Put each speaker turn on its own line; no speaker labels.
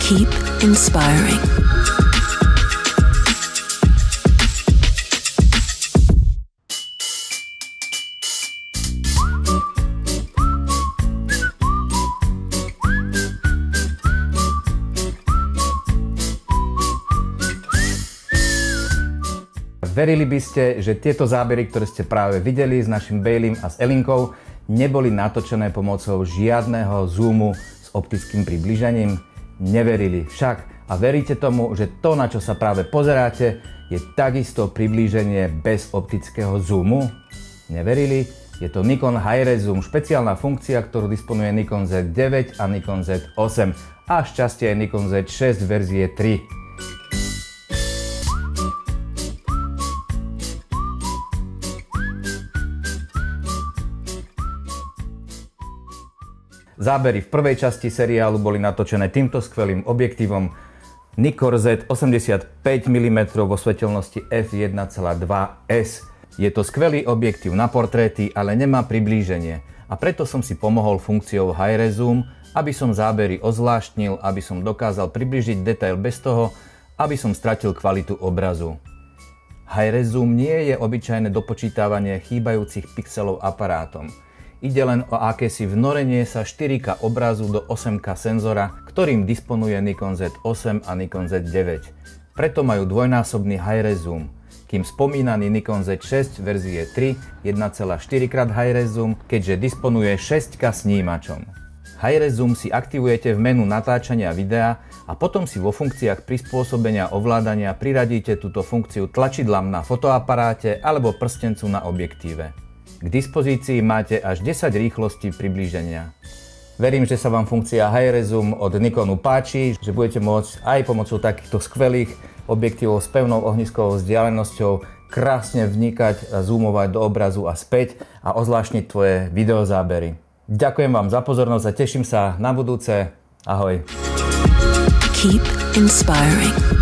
Keep inspiring.
Verili by ste, že tieto zábery, ktoré ste práve videli s našim Baileym a s Elinkou, neboli natočené pomocou žiadneho zoomu s optickým približením? Neverili však a veríte tomu, že to, na čo sa práve pozeráte, je takisto priblíženie bez optického zoomu? Neverili? Je to Nikon Hi-Res Zoom, špeciálna funkcia, ktorú disponuje Nikon Z9 a Nikon Z8 a šťastie aj Nikon Z6 verzie 3. Zábery v prvej časti seriálu boli natočené týmto skvelým objektívom Nikkor Z 85 mm vo svetelnosti f1.2s. Je to skvelý objektív na portréty, ale nemá priblíženie. A preto som si pomohol funkciou Hi-Res Zoom, aby som zábery ozvláštnil, aby som dokázal priblížiť detail bez toho, aby som stratil kvalitu obrazu. Hi-Res Zoom nie je obyčajné dopočítavanie chýbajúcich pixelov aparátom. Ide len o akési vnorenie sa 4K obrazu do 8K senzora, ktorým disponuje Nikon Z8 a Nikon Z9. Preto majú dvojnásobný Hi-Res Zoom, kým spomínaný Nikon Z6 verzie 3 1,4x Hi-Res Zoom, keďže disponuje 6K snímačom. Hi-Res Zoom si aktivujete v menu natáčania videa a potom si vo funkciách prispôsobenia ovládania priradíte túto funkciu tlačidlám na fotoaparáte alebo prstencu na objektíve. K dispozícii máte až 10 rýchlostí priblíženia. Verím, že sa vám funkcia Hi-Res Zoom od Nikonu páči, že budete môcť aj pomocou takýchto skvelých objektívov s pevnou ohniskovou vzdialenosťou krásne vnikať a zoomovať do obrazu a späť a ozvláštniť tvoje videozábery. Ďakujem vám za pozornosť a teším sa na budúce. Ahoj.
Keep inspiring.